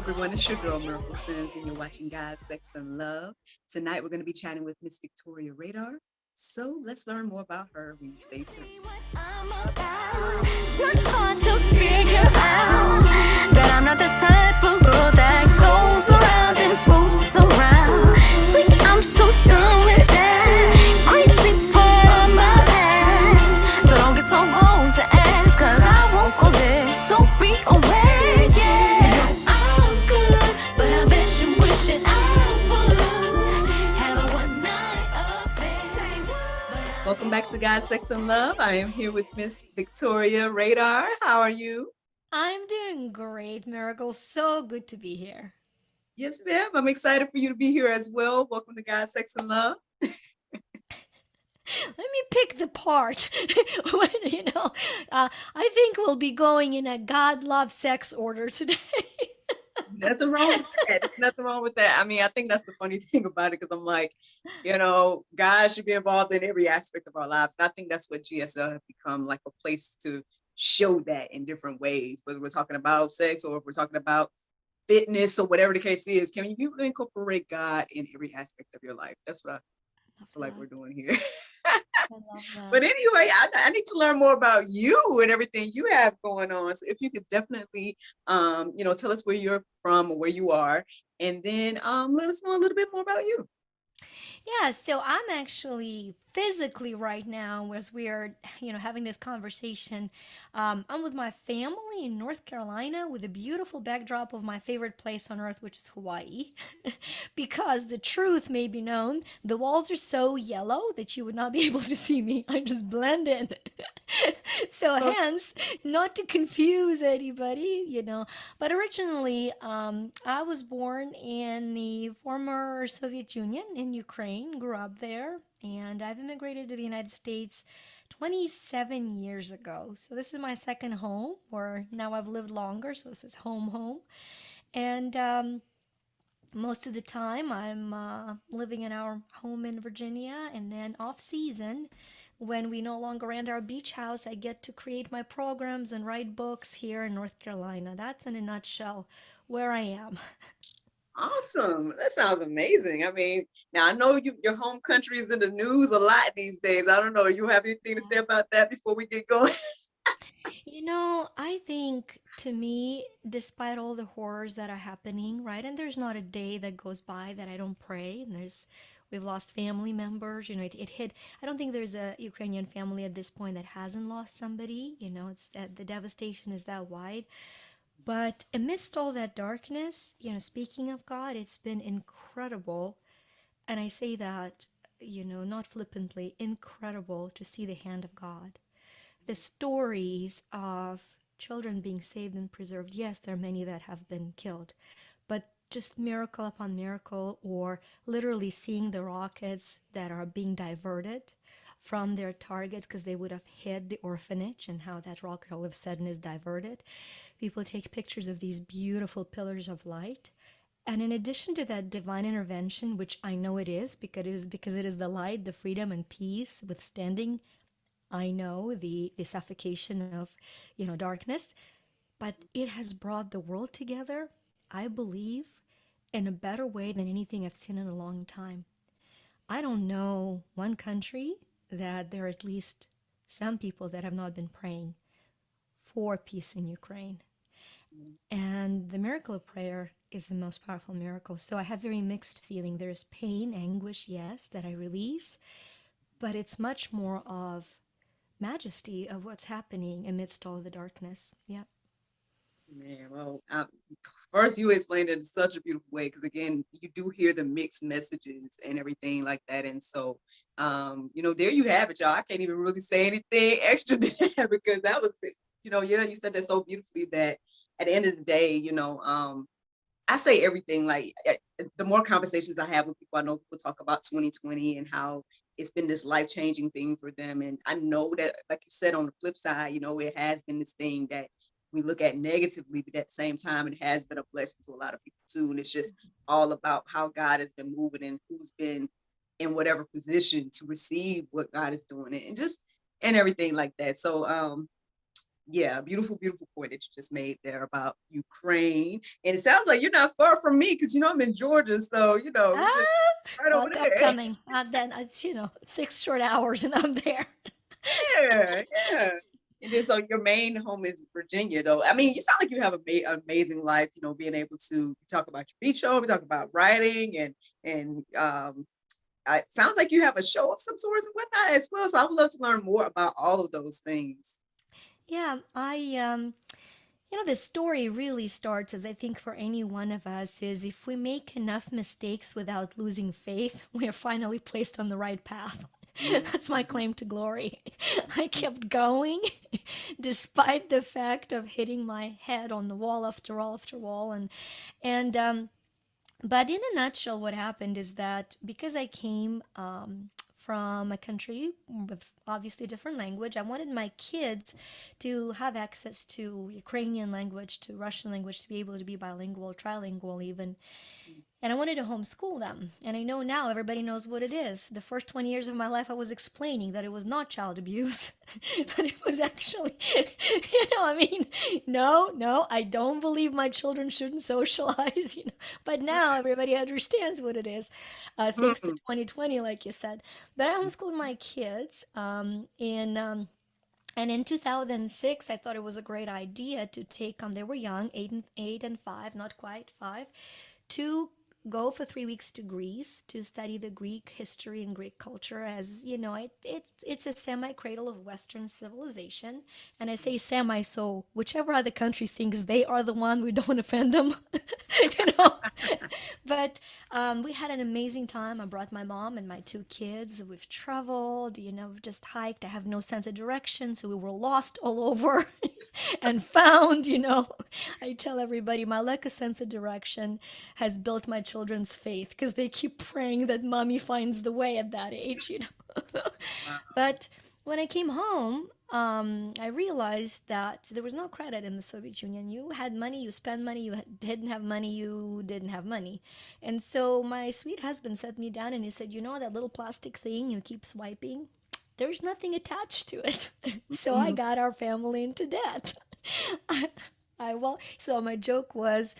everyone. It's your girl, Miracle Sims, and you're watching God, Sex, and Love. Tonight, we're going to be chatting with Miss Victoria Radar. So let's learn more about her. We stay tuned. Not hard to figure out that I'm not the type of girl that goes around and fools around. Think I'm so done with that crazy part of my past. So don't get so bold to ask, cause I won't go there. So be aware, yeah. I'm good, but I bet you wishing I would have a one night affair. Welcome back to God, Sex, and Love. I am here with Miss Victoria Radar. How are you? I'm doing great, Miracle. So good to be here. Yes, ma'am. I'm excited for you to be here as well. Welcome to God, Sex, and Love. Let me pick the part. When, I think we'll be going in a God love sex order today. Nothing wrong with that. There's nothing wrong with that. I mean, I think that's the funny thing about it because I'm like, God should be involved in every aspect of our lives. And I think that's what GSL has become, like a place to show that in different ways, whether we're talking about sex or if we're talking about fitness or whatever the case is. Can you incorporate God in every aspect of your life? That's what I feel like we're doing here. I love that. But anyway, I need to learn more about you and everything you have going on. So if you could definitely, tell us where you're from or where you are, and then let us know a little bit more about you. Yeah, so I'm actually physically right now, as we are, having this conversation, I'm with my family in North Carolina with a beautiful backdrop of my favorite place on earth, which is Hawaii. Because the truth may be known, the walls are so yellow that you would not be able to see me. I just blend in. So, So, hence, not to confuse anybody, but originally, I was born in the former Soviet Union in Ukraine, grew up there, and I've immigrated to the United States 27 years ago. So this is my second home, or now I've lived longer, so this is home. And most of the time, I'm living in our home in Virginia, and then off season, when we no longer rent our beach house, I get to create my programs and write books here in North Carolina. That's in a nutshell where I am. awesome. That sounds amazing. I mean, now I know your home country is in the news a lot these days. I don't know. You have anything to say about that before we get going? I think to me, despite all the horrors that are happening, right? And there's not a day that goes by that I don't pray. And we've lost family members. It hit. I don't think there's a Ukrainian family at this point that hasn't lost somebody. It's that the devastation is that wide. But amidst all that darkness, speaking of God, it's been incredible. And I say that, not flippantly, incredible to see the hand of God. The stories of children being saved and preserved, yes, there are many that have been killed, but just miracle upon miracle, or literally seeing the rockets that are being diverted from their targets because they would have hit the orphanage, and how that rocket all of a sudden is diverted. People take pictures of these beautiful pillars of light. And in addition to that divine intervention, which I know it is because it is the light, the freedom and peace withstanding, I know the suffocation of, darkness, but it has brought the world together, I believe, in a better way than anything I've seen in a long time. I don't know one country that there are at least some people that have not been praying for peace in Ukraine. And the miracle of prayer is the most powerful miracle. So I have very mixed feeling. There's pain, anguish, yes, that I release, but it's much more of majesty of what's happening amidst all the darkness. Yeah. Man, well, first you explained it in such a beautiful way because again, you do hear the mixed messages and everything like that, and so, there you have it, y'all. I can't even really say anything extra than that because that was, yeah, you said that so beautifully that at the end of the day, I say everything like the more conversations I have with people, I know people talk about 2020 and how it's been this life-changing thing for them. And I know that, like you said, on the flip side, it has been this thing that we look at negatively, but at the same time, it has been a blessing to a lot of people too. And it's just all about how God has been moving and who's been in whatever position to receive what God is doing and just and everything like that. So Yeah, beautiful, beautiful point that you just made there about Ukraine. And it sounds like you're not far from me because, I'm in Georgia. So, we're just Ah, right over I'm there. coming. Then it's 6 short hours and I'm there. Yeah, yeah. And then so your main home is Virginia, though. I mean, you sound like you have amazing life, being able to talk about your beach home, talk about writing and it sounds like you have a show of some sorts and whatnot as well. So I would love to learn more about all of those things. Yeah, the story really starts as I think for any one of us is if we make enough mistakes without losing faith, we are finally placed on the right path. That's my Mhm. claim to glory. I kept going despite the fact of hitting my head on the wall after wall after wall and but in a nutshell, what happened is that because I came from a country with obviously different language, I wanted my kids to have access to Ukrainian language, to Russian language, to be able to be bilingual, trilingual even. And I wanted to homeschool them. And I know now everybody knows what it is. The first 20 years of my life, I was explaining that it was not child abuse, that it was actually, no, no, I don't believe my children shouldn't socialize. But now everybody understands what it is, thanks to Mhm. 2020, like you said. But I homeschooled my kids and in 2006, I thought it was a great idea to take they were young, 8 and 5, not quite 5, to go for 3 weeks to Greece to study the Greek history and Greek culture. As you know, it's a semi cradle of Western civilization. And I say semi, so whichever other country thinks they are the one, we don't offend them, you know. But we had an amazing time. I brought my mom and my 2 kids. We've traveled, we've just hiked. I have no sense of direction, so we were lost all over and found, I tell everybody my lack of sense of direction has built my children's faith because they keep praying that mommy finds the way at that age. Wow. But when I came home, I realized that there was no credit in the Soviet Union. You had money, you spent money. You didn't have money, you didn't have money. And so my sweet husband sat me down and he said, that little plastic thing you keep swiping? There's nothing attached to it. So I Mhm. got our family into debt. So my joke was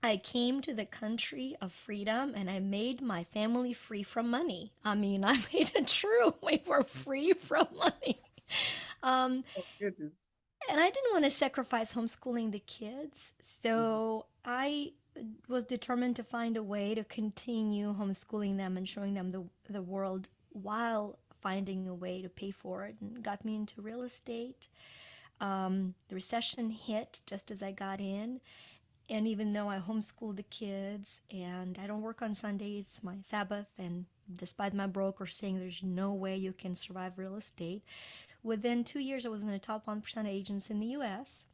I came to the country of freedom and I made my family free from money. I mean, I made it true. We were free from money. Um, Oh, goodness. and I didn't want to sacrifice homeschooling the kids. Mhm. So I was determined to find a way to continue homeschooling them and showing them the world while finding a way to pay for it, and got me into real estate. The recession hit just as I got in, and even though I homeschool the kids and I don't work on Sundays, it's my Sabbath, and despite my broker saying there's no way you can survive real estate, within 2 years I was in the top 1% of agents in the US.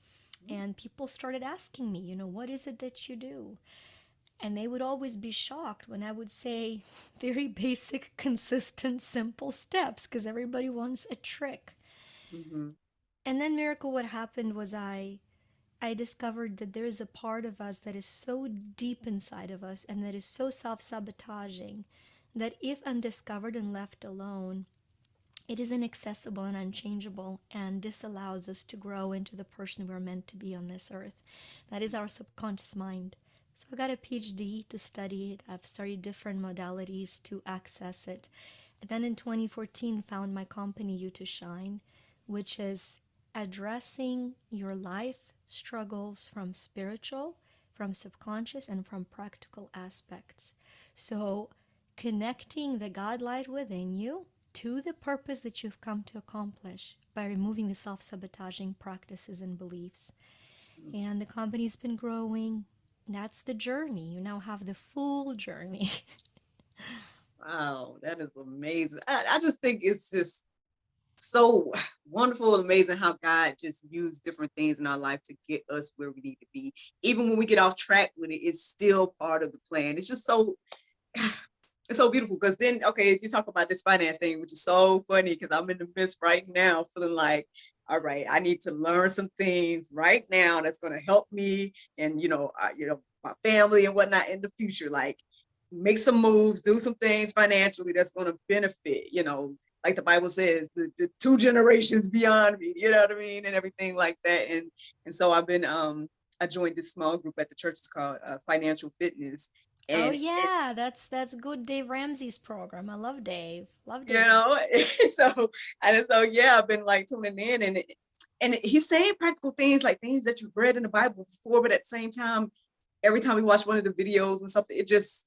And people started asking me, what is it that you do? And they would always be shocked when I would say very basic, consistent, simple steps because everybody wants a trick. Mhm. And then, Miracle, what happened was I discovered that there is a part of us that is so deep inside of us and that is so self sabotaging that if undiscovered and left alone, it is inaccessible and unchangeable and disallows us to grow into the person we're meant to be on this earth. That is our subconscious mind. So I got a PhD to study it. I've studied different modalities to access it. And then in 2014 found my company You to Shine, which is addressing your life struggles from spiritual, from subconscious, and from practical aspects. So connecting the God light within you to the purpose that you've come to accomplish by removing the self sabotaging practices and beliefs. And the company's been growing. That's the journey. You now have the full journey. Wow, that is amazing. I just think it's just so wonderful and amazing how God just used different things in our life to get us where we need to be. Even when we get off track with it, it's still part of the plan. It's just so it's so beautiful because then okay, you talk about this finance thing, which is so funny because I'm in the midst right now feeling like, all right, I need to learn some things right now that's going to help me and my family and whatnot in the future. Like make some moves, do some things financially that's going to benefit, like the Bible says, the two generations beyond me, you know what I mean, and everything like that. And so I've been I joined this small group at the church. It's called Financial Fitness, Oh and yeah, that's good. Dave Ramsey's program. I love Dave. Love you Dave. know, so yeah, I've been like tuning in, and he's saying practical things like things that you've read in the Bible before, but at the same time, every time we watch one of the videos and something, it just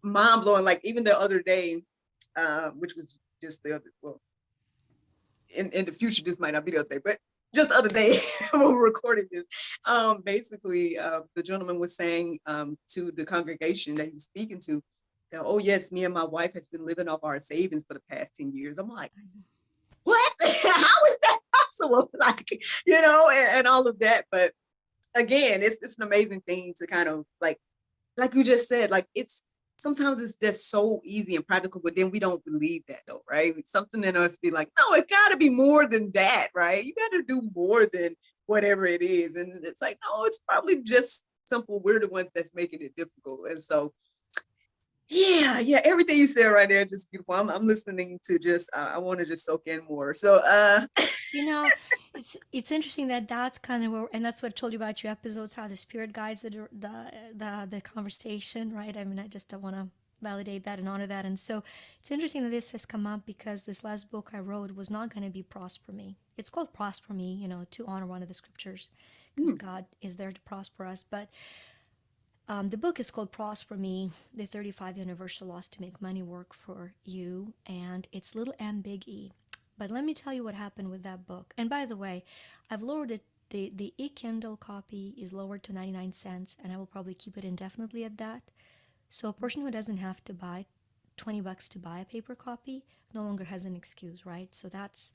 mind blowing. Like even the other day, which was just the other, well, in the future, this might not be the other day, but just the other day when we're recording this, basically, the gentleman was saying to the congregation that he was speaking to, that, oh yes, me and my wife has been living off our savings for the past 10 years. I'm like, what? How is that possible? Like, and all of that. But again, it's an amazing thing to kind of like you just said, like sometimes it's just so easy and practical, but then we don't believe that though, right? Something in us be like, no, it gotta be more than that, right? You gotta do more than whatever it is. And it's like, no, it's probably just simple. We're the ones that's making it difficult. And so yeah, everything you said right there, just beautiful. I'm listening to just I want to just soak in more. So You know, it's interesting that that's kind of where, and that's what I told you about your episodes, how the spirit guides the conversation, right? I mean, I just want to validate that and honor that. And so it's interesting that this has come up because this last book I wrote was not going to be prosper me. It's called prosper me, to honor one of the scriptures, because God is there to prosper us. But the book is called Prosper Me, the 35 Universal Laws to Make Money Work for You, and it's little m big E. But let me tell you what happened with that book. And by the way, I've lowered it. The e-Kindle copy is lowered to 99 cents, and I will probably keep it indefinitely at that. So a person who doesn't have to buy $20 to buy a paper copy no longer has an excuse, right? So that's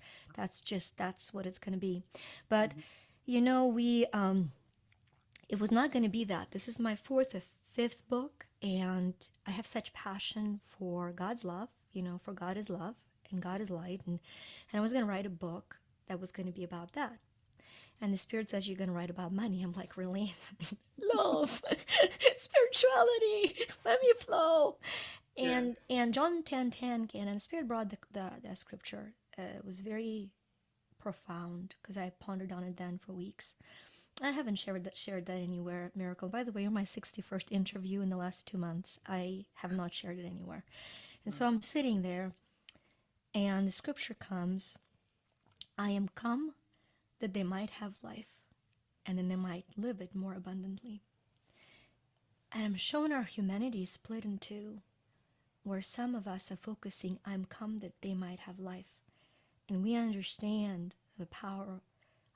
what it's going to be. But we it was not going to be that. This is my fourth or fifth book, and I have such passion for God's love, for God is love and God is light. And I was going to write a book that was going to be about that. And the Spirit says, you're going to write about money. I'm like, really? Love, spirituality, let me flow. yeah. And John 10:10 came, and the Spirit brought the scripture. It was very profound because I pondered on it then for weeks. I haven't shared that anywhere, Miracle. By the way, you're my 61st interview in the last 2 months. I have not shared it anywhere. And so I'm sitting there, and the scripture comes, I am come that they might have life, and then they might live it more abundantly. And I'm showing our humanity split in two, where some of us are focusing, I'm come that they might have life. And we understand the power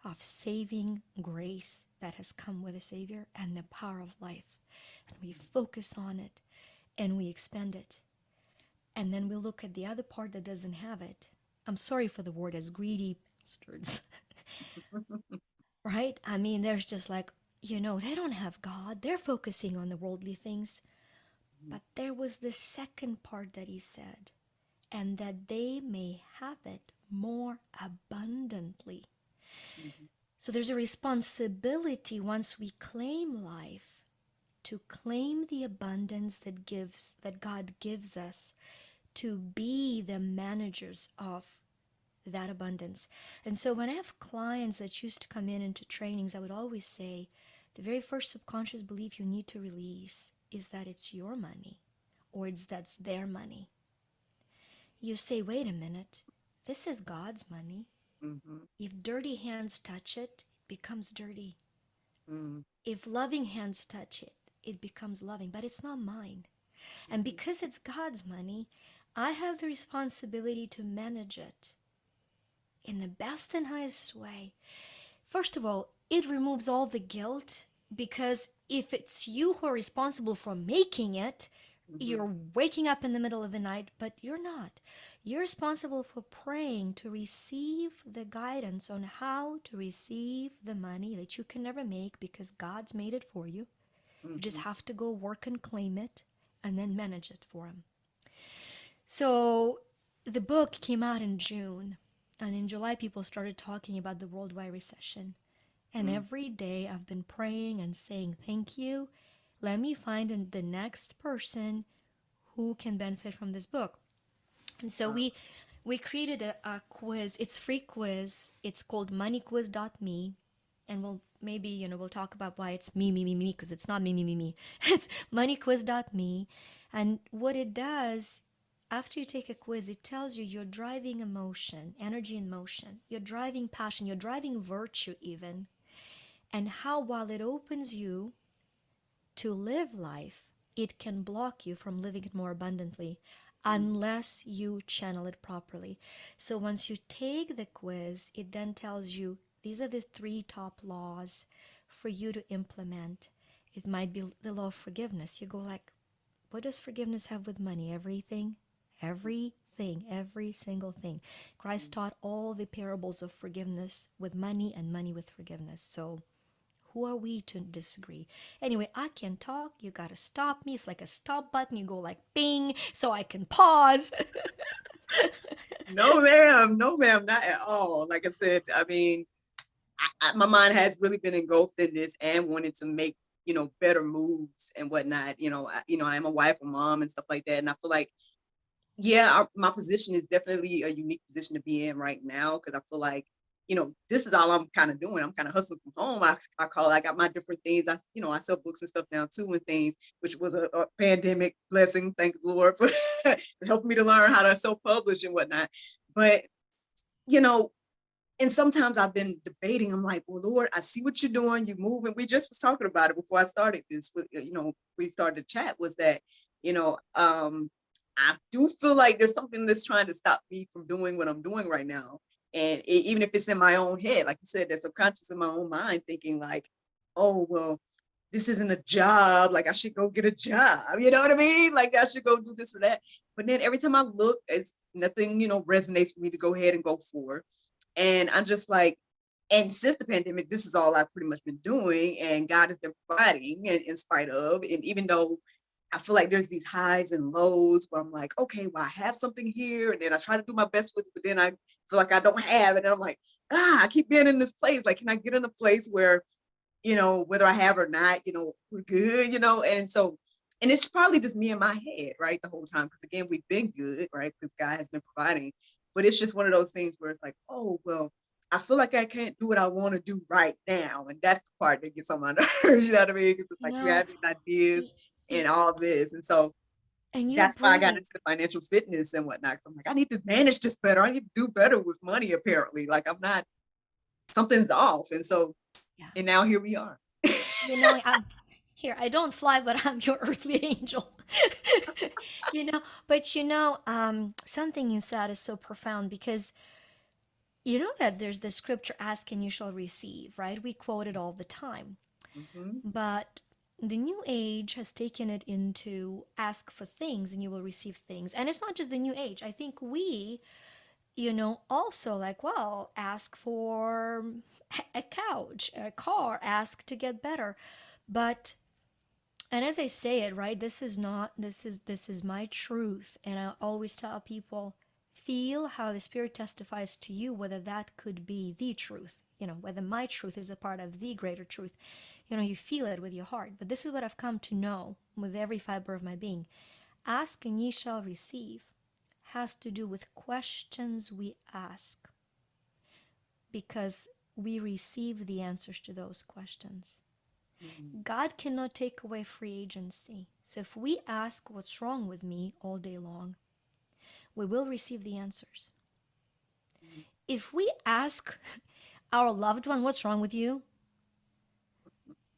of saving grace that has come with a Savior and the power of life. And we focus on it and we expend it. And then we look at the other part that doesn't have it. I'm sorry for the word, as greedy bastards. Right? I mean, there's just like, they don't have God. They're focusing on the worldly things. But there was the second part that he said, and that they may have it more abundantly. So there's a responsibility once we claim life to claim the abundance that God gives us, to be the managers of that abundance. And so when I have clients that used to come in into trainings, I would always say the very first subconscious belief you need to release is that it's your money, or that's their money. You say, wait a minute, this is God's money. If dirty hands touch it, it becomes dirty. If loving hands touch it, it becomes loving, but it's not mine. And because it's God's money, I have the responsibility to manage it in the best and highest way. First of all, it removes all the guilt, because if it's you who are responsible for making it, you're waking up in the middle of the night, but you're not. You're responsible for praying to receive the guidance on how to receive the money that you can never make because God's made it for you. You just have to go work and claim it and then manage it for Him. So the book came out in June, and in July people started talking about the worldwide recession. And every day I've been praying and saying, thank you. Let me find the next person who can benefit from this book. And so We created a quiz. It's free quiz. It's called moneyquiz.me. And we'll maybe, we'll talk about why it's me, because it's not me. It's moneyquiz.me. And what it does, after you take a quiz, it tells you your driving emotion, energy and motion, your driving passion, your driving virtue, even, and how while it opens you to live life, it can block you from living it more abundantly unless you channel it properly. So once you take the quiz, it then tells you these are the three top laws for you to implement. It might be the law of forgiveness. You go like, what does forgiveness have with money? Everything. Everything. Every single thing. Christ taught all the parables of forgiveness with money and money with forgiveness. So who are we to disagree? Anyway, I can talk. You gotta stop me. It's like a stop button. You go like bing, so I can pause. No, ma'am. No, ma'am. Not at all. Like I said, I mean, my mind has really been engulfed in this and wanted to make, better moves and whatnot. I am a wife, a mom, and stuff like that. And I feel like, yeah, my position is definitely a unique position to be in right now, because I feel like, this is all I'm kind of doing. I'm kind of hustling from home. I call it. I got my different things. I sell books and stuff now too, and things, which was a pandemic blessing. Thank the Lord for helping me to learn how to self-publish and whatnot. But, you know, and sometimes I've been debating. I'm like, well, Lord, I see what you're doing. You're moving. We just was talking about it before I started this. We started the chat, was that, I do feel like there's something that's trying to stop me from doing what I'm doing right now. And even if it's in my own head, like you said, that's subconscious in my own mind, thinking like, oh, well, this isn't a job. Like I should go get a job. You know what I mean? Like I should go do this or that. But then every time I look, it's nothing, resonates for me to go ahead and go for. And I'm just like, and since the pandemic, this is all I've pretty much been doing. And God has been providing in spite of. And even though I feel like there's these highs and lows where I'm like, okay, well, I have something here. And then I try to do my best with it, but then I feel like I don't have it. And I'm like, I keep being in this place. Like, can I get in a place where, whether I have or not, we're good, And so, and it's probably just me in my head, right, the whole time. Because again, we've been good, right? Because God has been providing. But it's just one of those things where it's like, oh, well, I feel like I can't do what I want to do right now. And that's the part that gets on my nerves, you know what I mean? Because it's like you No, have these ideas y- and y- all this. And so and you're that's why I got brilliant. into the financial fitness and whatnot. Cause I'm like, I need to manage this better. I need to do better with money, apparently. Like I'm not, something's off. And so, Yeah. and now here we are. I'm here. I don't fly, but I'm your earthly angel. But something you said is so profound because you know that there's the scripture, ask and you shall receive, right? We quote it all the time. Mhm. But the new age has taken it into ask for things and you will receive things. And it's not just the new age. I think we, also like, well, ask for a couch, a car, ask to get better. But and as I say it, right, this is not this is my truth. And I always tell people, feel how the spirit testifies to you, whether that could be the truth, whether my truth is a part of the greater truth. You feel it with your heart. But this is what I've come to know with every fiber of my being. Ask and ye shall receive has to do with questions we ask because we receive the answers to those questions. Mhm. God cannot take away free agency. So if we ask what's wrong with me all day long, we will receive the answers. If we ask our loved one what's wrong with you,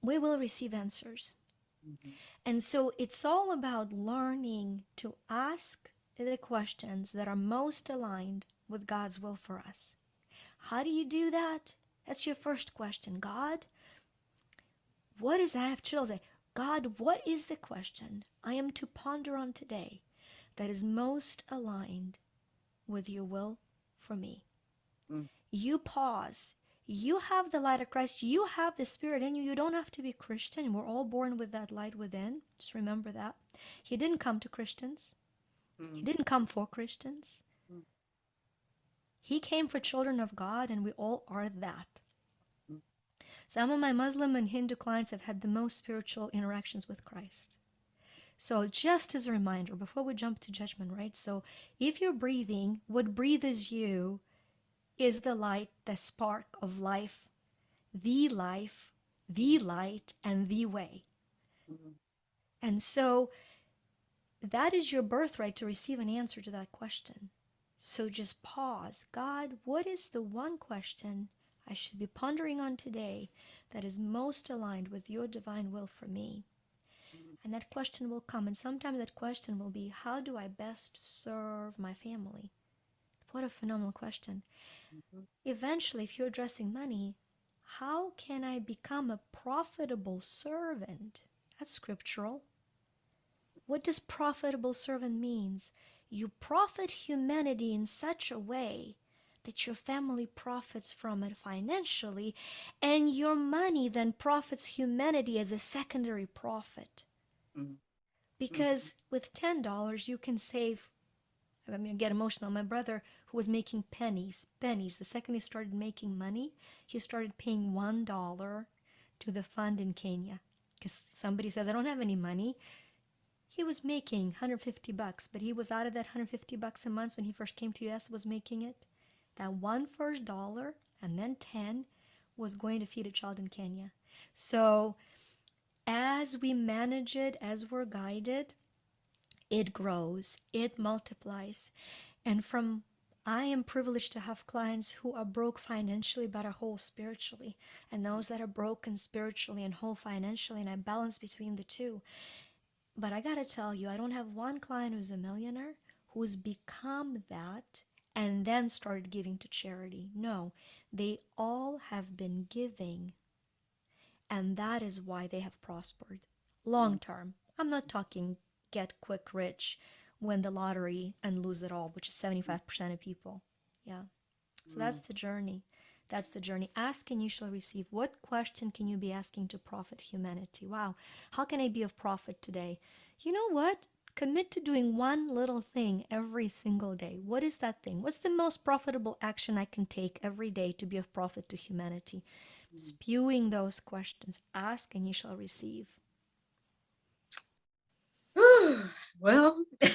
we will receive answers. Mhm. And so it's all about learning to ask the questions that are most aligned with God's will for us. How do you do that? That's your first question. God, what is, I have chills. God, what is the question I am to ponder on today that is most aligned with your will for me? Mhm. You pause. You have the light of Christ. You have the Spirit in you. You don't have to be Christian. We're all born with that light within. Just remember that. He didn't come to Christians. He Mhm. didn't come for Christians. Mhm. He came for children of God, and we all are that. Mhm. Some of my Muslim and Hindu clients have had the most spiritual interactions with Christ. So, just as a reminder, before we jump to judgment, right? So, if you're breathing, what breathes you is the light, the spark of life, the light, and the way. Mhm. And so, that is your birthright to receive an answer to that question. So, just pause. God, what is the one question I should be pondering on today that is most aligned with your divine will for me? And that question will come. And sometimes that question will be, how do I best serve my family? What a phenomenal question. Mhm. Eventually, if you're addressing money, how can I become a profitable servant? That's scriptural. What does profitable servant means? You profit humanity in such a way that your family profits from it financially, and your money then profits humanity as a secondary profit. Mhm. Mhm. Because with $10, you can save. I mean, I get emotional. My brother, who was making pennies, the second he started making money, he started paying $1 to the fund in Kenya. Because somebody says, I don't have any money. He was making 150 bucks, but he was out of that 150 bucks a month when he first came to US, was making it. That one first dollar and then 10 was going to feed a child in Kenya. So as we manage it, as we're guided, it grows, it multiplies. And from I am privileged to have clients who are broke financially but are whole spiritually, and those that are broken spiritually and whole financially, and I balance between the two. But I gotta tell you, I don't have one client who's a millionaire who's become that and then started giving to charity. No, they all have been giving, and that is why they have prospered long term. I'm not talking get quick rich, win the lottery and lose it all, which is 75% of people. Yeah. So that's Mhm. the journey. That's the journey. Ask and you shall receive. What question can you be asking to profit humanity? Wow. How can I be of profit today? You know what? Commit to doing one little thing every single day. What is that thing? What's the most profitable action I can take every day to be of profit to humanity? Spewing those questions. Ask and you shall receive. Well, You're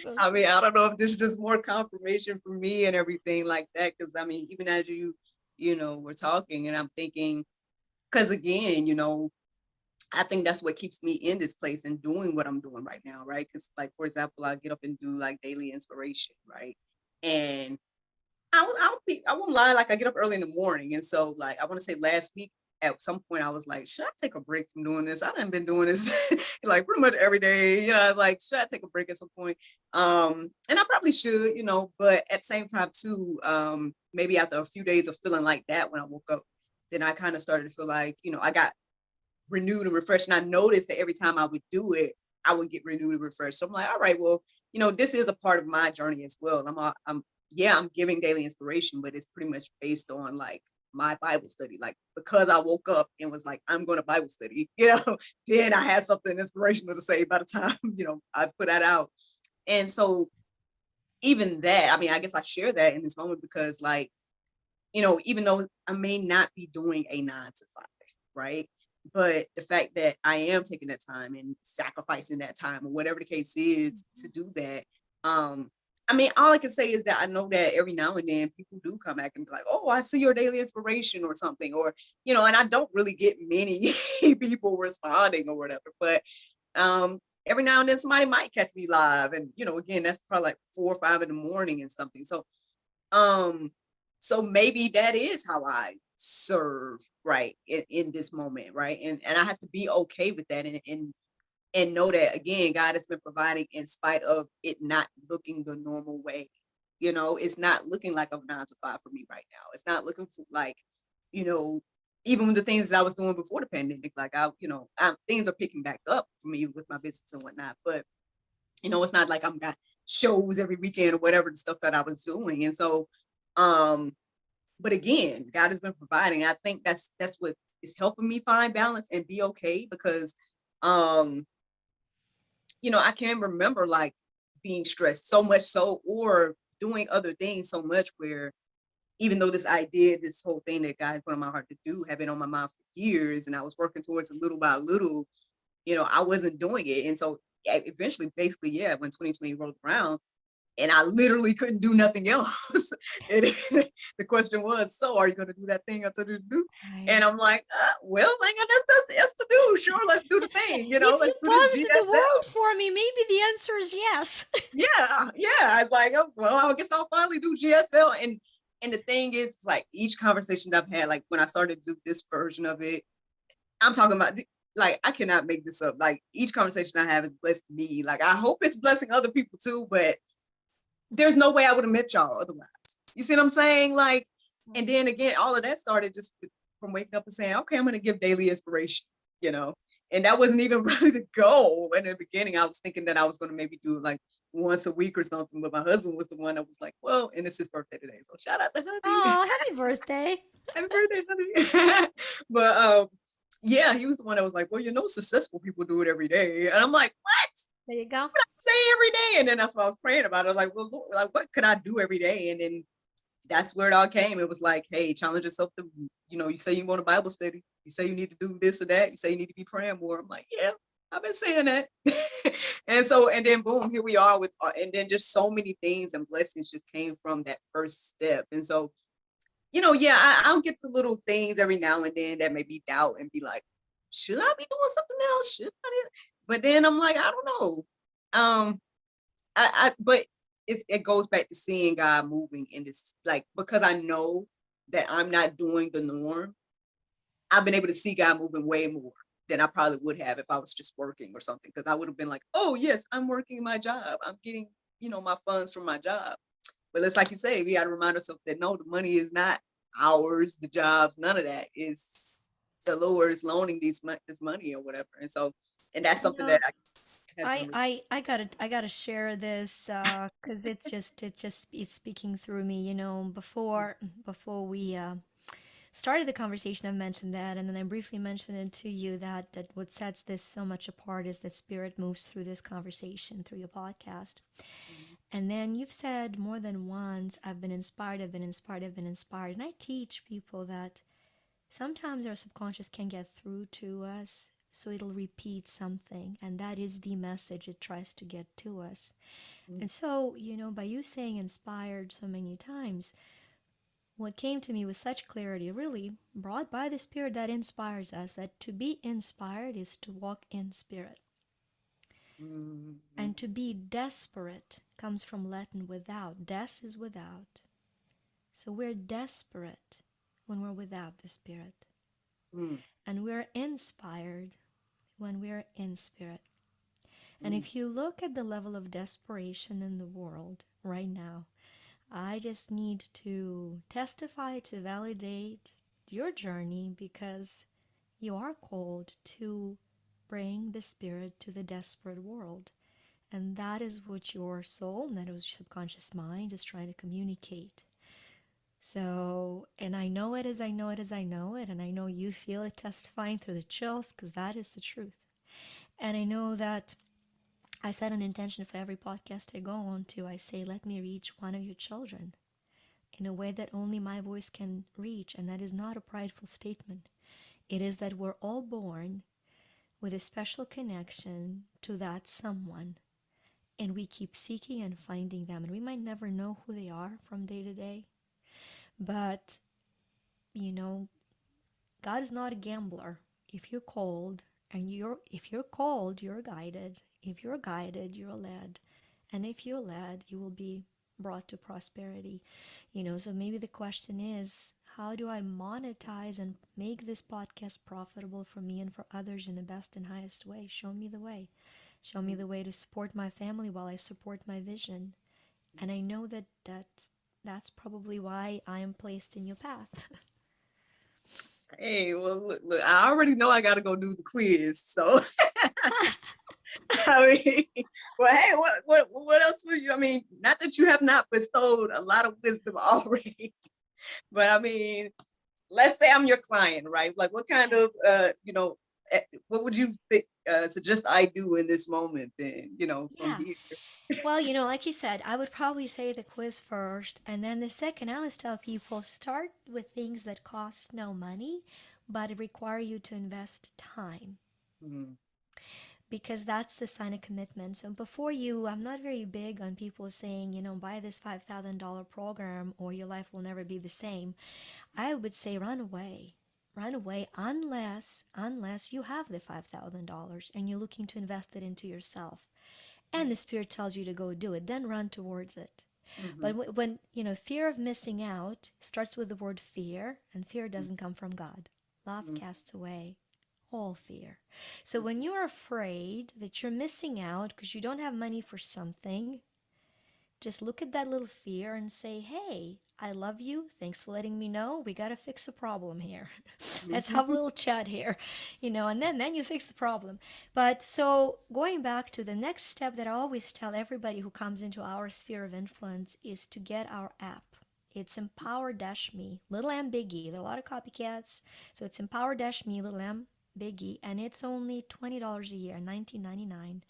so I mean, sweet. I don't know if this is just more confirmation for me and everything like that. Cause I mean, even as we're talking and I'm thinking, cause again, I think that's what keeps me in this place and doing what I'm doing right now, right? Cause like, for example, I get up and do like daily inspiration, right? And I won't lie, like I get up early in the morning. And so like I want to say last week at some point I was like, should I take a break from doing this? I haven't been doing this like pretty much every day. Like should I take a break at some point? And I probably should, but at the same time too, maybe after a few days of feeling like that when I woke up, then I kind of started to feel like, I got renewed and refreshed. And I noticed that every time I would do it, I would get renewed and refreshed. So I'm like, all right, well, this is a part of my journey as well. I'm giving daily inspiration, but it's pretty much based on like my Bible study. Like because I woke up and was like, I'm going to Bible study, then I had something inspirational to say by the time, I put that out. And so even that, I mean, I guess I share that in this moment because like, even though I may not be doing a 9 to 5, right? But the fact that I am taking that time and sacrificing that time or whatever the case is to do that, I mean, all I can say is that I know that every now and then people do come back and be like, "Oh, I see your daily inspiration" or something, or and I don't really get many people responding or whatever, but every now and then somebody might catch me live, and again, that's probably like 4 or 5 in the morning and something. Um, so maybe that is how I serve right in this moment, right? And I have to be okay with that and know that again, God has been providing in spite of it not looking the normal way. It's not looking like a 9 to 5 for me right now. It's not looking for like, you know, even the things that I was doing before the pandemic, like things are picking back up for me with my business and whatnot. But it's not like I'm got shows every weekend or whatever the stuff that I was doing. And so, um, but again, God has been providing. I think that's what is helping me find balance and be okay because, um, I can remember like being stressed so much so or doing other things so much where even though this idea, this whole thing that God put on my heart to do, had been on my mind for years, and I was working towards it little by little, I wasn't doing it. And so eventually, basically, yeah, when 2020 rolled around, and I literally couldn't do nothing else. And the question was, so are you going to do that thing I told you to do? And Right. I'm like, well, I got nothing else to do. Sure, let's do the thing. If Let's you do this posited the GSL. world for me, maybe the answer is yes. Yeah. I was like, oh, well, I guess I'll finally do GSL. And the thing is, like each conversation I've had, like when I started to do this version of it, I'm talking about like I cannot make this up. Like each conversation I have has blessed me. Like I hope it's blessing other people too, but there's no way I would have met y'all otherwise. You see what I'm saying? Like, and Right. then again, all of that started just from waking up and saying, okay, I'm going to give daily inspiration, you know? And that wasn't even really the goal. In the beginning, I was thinking that I was going to maybe do like once a week or something, but my husband was the one that was like, well, and it's his birthday today. So shout out to hubby. Oh, happy birthday. Happy birthday, honey. But yeah, he was the one that was like, well, successful people do it every day. And I'm like, what? There you go. Say every day. And then that's what I was praying about. I was like, well, Lord, like, what could I do every day? And then that's where it all came. It was like, hey, challenge yourself to, you say you want a Bible study. You say you need to do this or that. You say you need to be praying more. I'm like, yeah, I've been saying that. And then boom, here we are with, and then just so many things and blessings just came from that first step. And so, yeah, I'll get the little things every now and then that may be doubt and be like, should I be doing something else? Should I? But then I'm like, I don't know. But it goes back to seeing God moving in this, like, because I know that I'm not doing the norm. I've been able to see God moving way more than I probably would have if I was just working or something. Because I would have been like, oh yes, I'm working my job. I'm getting, my funds from my job. But it's like you say, we got to remind ourselves that no, the money is not ours, the jobs, none of that is the Lord is loaning this money or whatever. And so, and that's You something know, that has been. I gotta share this because it's speaking through me. Before we started the conversation, I mentioned that, and then I briefly mentioned it to you that what sets this so much apart is that Spirit moves through this conversation, through your podcast. And then you've said more than once, I've been inspired, I've been inspired, I've been inspired. And I teach people that sometimes our subconscious can get through to us, so it'll repeat something, and that is the message it tries to get to us. And so, by you saying inspired so many times, what came to me with such clarity, really brought by the Spirit that inspires us, that to be inspired is to walk in Spirit. Mhm. And to be desperate comes from Latin without. Des is without. So we're desperate when we're without the Spirit. Mm, And we're inspired when we're in Spirit. And mm, if you look at the level of desperation in the world right now, I just need to testify to validate your journey because you are called to bring the Spirit to the desperate world. And that is what your soul, and that is your subconscious mind is trying to communicate. So, and I know it as I know it as I know it, and I know you feel it testifying through the chills because that is the truth. And I know that I set an intention for every podcast I go on to. I say, let me reach one of your children in a way that only my voice can reach. And that is not a prideful statement. It is that we're all born with a special connection to that someone. And we keep seeking and finding them. And we might never know who they are from day to day. But, you know, God is not a gambler. If you're called, if you're called, you're guided. If you're guided, you're led. And if you're led, you will be brought to prosperity. So maybe the question is, how do I monetize and make this podcast profitable for me and for others in the best and highest way? Show me the way. Show me mm. the way to support my family while I support my vision. And I know that's probably why I am placed in your path. Hey, well, look, I already know I got to go do the quiz. So, I mean, well, hey, what else were you? I mean, not that you have not bestowed a lot of wisdom already, but I mean, let's say I'm your client, right? Like, what kind of, what would you think, suggest I do in this moment then, from Yeah. here? Well, like you said, I would probably say the quiz first, and then the second, I always tell people start with things that cost no money, but require you to invest time. Mm, because that's the sign of commitment. So before you, I'm not very big on people saying, buy this $5,000 program or your life will never be the same. I would say run away. Run away unless you have the $5,000 and you're looking to invest it into yourself. And the spirit tells you to go do it, then run towards it. Mm-hmm. But when, fear of missing out starts with the word fear, and fear doesn't come from God. Love Mm-hmm. casts away all fear. So when you're afraid that you're missing out because you don't have money for something, just look at that little fear and say, hey, I love you. Thanks for letting me know. We got to fix a problem here. Let's have a little chat here, and then you fix the problem. But so going back to the next step that I always tell everybody who comes into our sphere of influence is to get our app. It's Empower-Me, little m big E. There are a lot of copycats. So it's Empower-Me, little m big E, and it's only $20 a year, $19.99.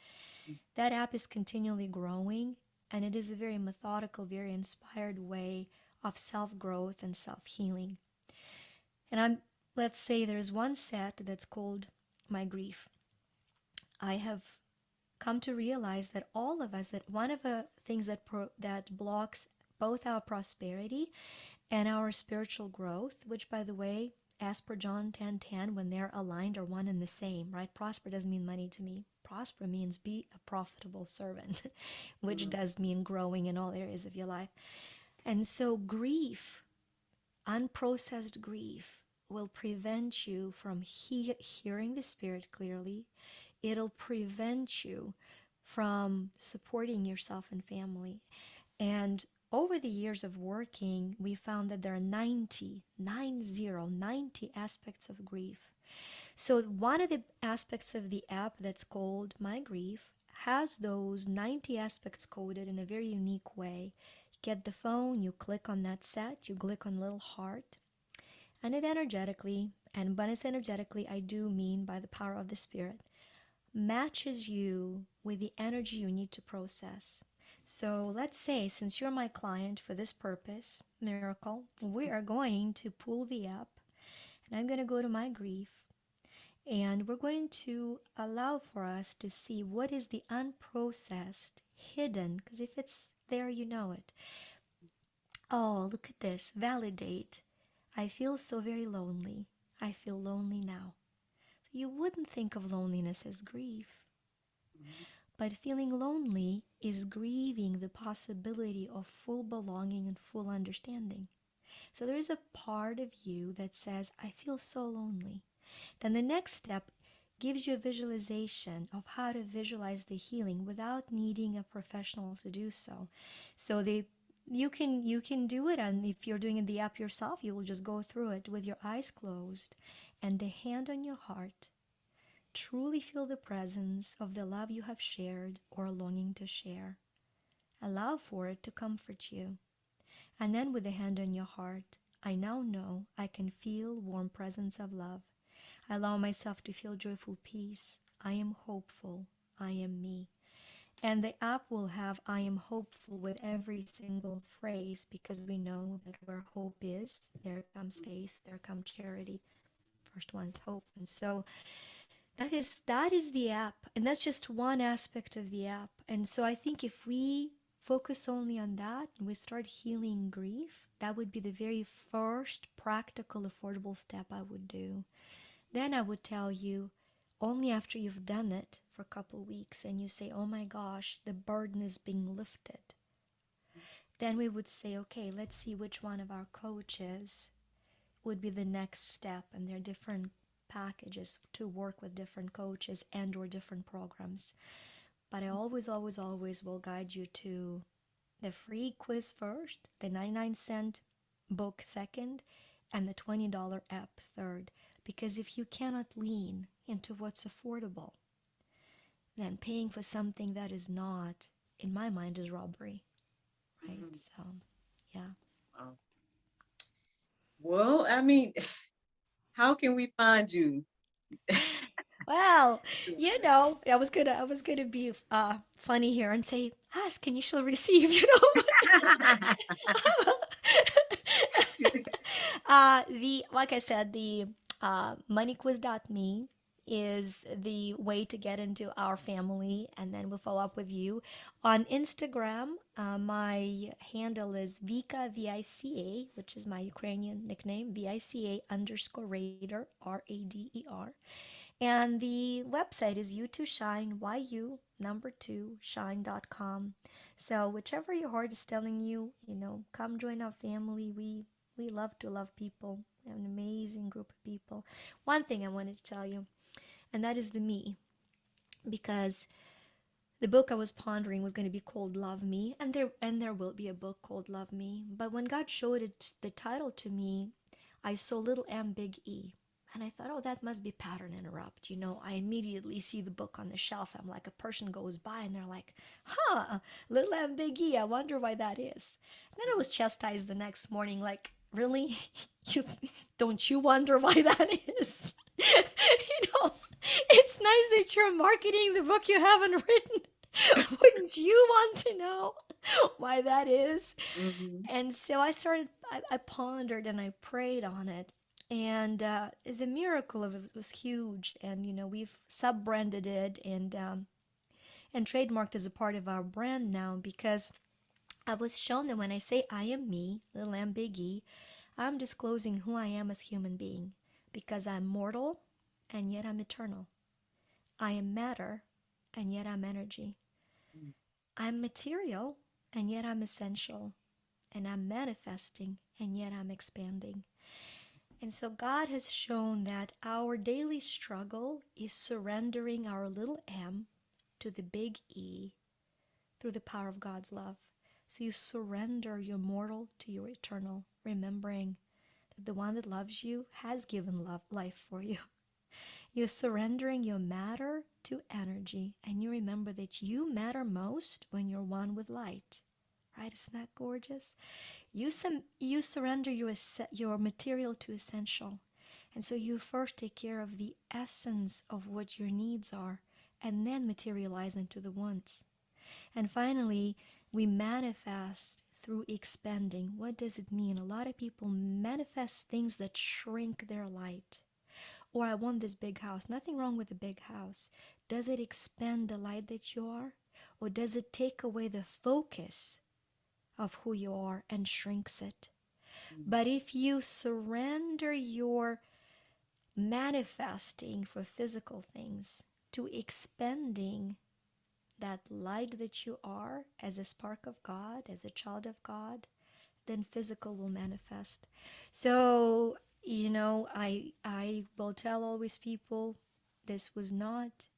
That app is continually growing, and it is a very methodical, very inspired way of self-growth and self-healing. And let's say there's one set that's called My Grief. I have come to realize that all of us, that one of the things that blocks both our prosperity and our spiritual growth, which, by the way, as per John 10:10, when they're aligned, are one and the same, right? Prosper doesn't mean money to me. Prosper means be a profitable servant, which does mean growing in all areas of your life. And so grief, unprocessed grief, will prevent you from hearing the Spirit clearly. It'll prevent you from supporting yourself and family. And over the years of working, we found that there are 90 aspects of grief. So one of the aspects of the app that's called My Grief has those 90 aspects coded in a very unique way. You get the phone, you click on that set, you click on little heart, and it energetically, and when it's energetically, I do mean by the power of the Spirit, matches you with the energy you need to process. So let's say, since you're my client for this purpose, Miracle, we are going to pull the app, and I'm going to go to My Grief, and we're going to allow for us to see what is the unprocessed, hidden, because if it's there, you know it. Oh, look at this. Validate. I feel so very lonely. I feel lonely now. So you wouldn't think of loneliness as grief. But feeling lonely is grieving the possibility of full belonging and full understanding. So there is a part of you that says, I feel so lonely. Then the next step gives you a visualization of how to visualize the healing without needing a professional to do so. So you can do it, and if you're doing the app yourself, you will just go through it with your eyes closed and the hand on your heart. Truly feel the presence of the love you have shared or longing to share. Allow for it to comfort you. And then with the hand on your heart, I now know I can feel warm presence of love. I allow myself to feel joyful peace. I am hopeful. I am me. And the app will have I am hopeful with every single phrase, because we know that where hope is, there comes faith, there comes charity. First one is hope. And so that is the app, and that's just one aspect of the app. And so I think if we focus only on that and we start healing grief, that would be the very first practical, affordable step I would do. Then I would tell you, only after you've done it for a couple weeks and you say, oh my gosh, the burden is being lifted, then we would say, okay, let's see which one of our coaches would be the next step. And there are different packages to work with different coaches and or different programs. But I always will guide you to the free quiz first, the 99-cent book second, and the $20 app third. Because if you cannot lean into what's affordable, then paying for something that is not, in my mind, is robbery. Right? So, yeah. Well, I mean, how can we find you? Well, I was gonna be funny here and say, ask and you shall receive, the like I said, the moneyquiz.me is the way to get into our family, and then we'll follow up with you. On Instagram, my handle is Vika, Vica, which is my Ukrainian nickname, Vica_Rader, Rader. And the website is you2shine, you2shine.com. So whichever your heart is telling you, come join our family. We love to love people. We have an amazing group of people. One thing I wanted to tell you, and that is the me, because the book I was pondering was going to be called Love Me, and there will be a book called Love Me. But when God showed it, the title to me, I saw little M, big E. And I thought, oh, that must be pattern interrupt. I immediately see the book on the shelf. I'm like, a person goes by and they're like, huh, little M, big E. I wonder why that is. And then I was chastised the next morning, like, really? Don't you wonder why that is? It's nice that you're marketing the book you haven't written. Wouldn't you want to know why that is? Mhm. And so I pondered and I prayed on it. And the miracle of it was huge. And, we've sub-branded it and trademarked as a part of our brand now, because I was shown that when I say I am me, little M, big E, I'm disclosing who I am as a human being, because I'm mortal and yet I'm eternal. I am matter and yet I'm energy. I'm material and yet I'm essential. And I'm manifesting and yet I'm expanding. And so God has shown that our daily struggle is surrendering our little m to the big E through the power of God's love. So you surrender your mortal to your eternal, remembering that the one that loves you has given life for you. You're surrendering your matter to energy, and you remember that you matter most when you're one with light. Right? Isn't that gorgeous? You surrender your material to essential. And so you first take care of the essence of what your needs are, and then materialize into the wants. And finally, we manifest through expanding. What does it mean? A lot of people manifest things that shrink their light. Or I want this big house. Nothing wrong with a big house. Does it expand the light that you are? Or does it take away the focus of who you are and shrinks it? But if you surrender your manifesting for physical things to expanding that light that you are as a spark of God, as a child of God, then physical will manifest. So, I will tell always people, this was not,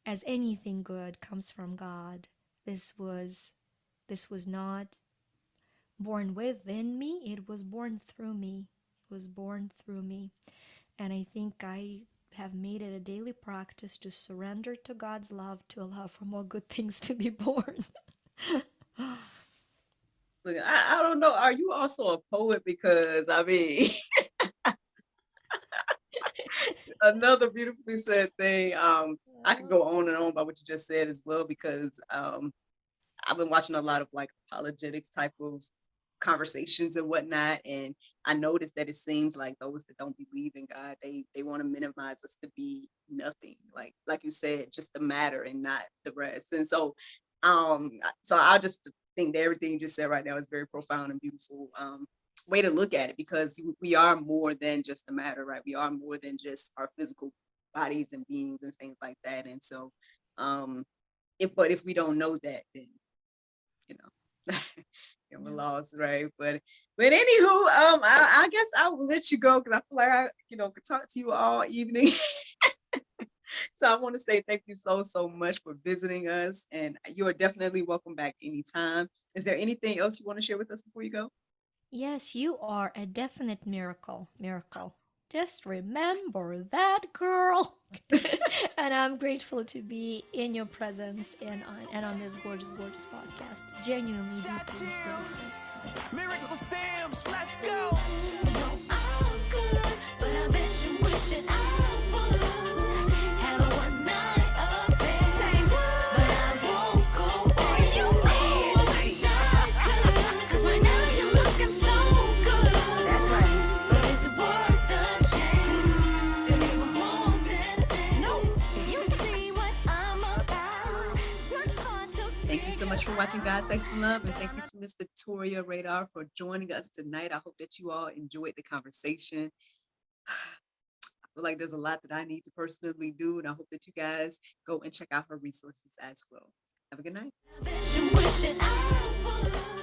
as anything good comes from God, this was not born within me, it was born through me. It was born through me. And I think I have made it a daily practice to surrender to God's love to allow for more good things to be born. Look, I don't know. Are you also a poet? Because I mean, another beautifully said thing. I could go on and on about what you just said as well, because I've been watching a lot of like apologetics type of conversations and whatnot, and I noticed that it seems like those that don't believe in God, they want to minimize us to be nothing, like you said, just the matter and not the rest. And so I just think that everything you just said right now is very profound and beautiful way to look at it, because we are more than just the matter, right? We are more than just our physical bodies and beings and things like that. And so if we don't know that, then we're lost, right? But anywho, I guess I will let you go, because I feel like I could talk to you all evening. So I want to say thank you so much for visiting us, and you are definitely welcome back anytime. Is there anything else you want to share with us before you go? Yes, you are a definite miracle. Just remember that, girl. And I'm grateful to be in your presence and on this gorgeous podcast. Genuinely deeply grateful. Miracle Sims, let's go. No, I'm good, but I bet you wishing I would have a one night affair. But I won't go where you wish I could. 'Cause right now you're looking so good. That's right. But is it worth the chance? If you were more than a much for watching God, Sex, and Love. And thank you to Miss Victoria Radar for joining us tonight. I hope that you all enjoyed the conversation. I feel like there's a lot that I need to personally do, and I hope that you guys go and check out her resources as well. Have a good night. Bet you wish it I would.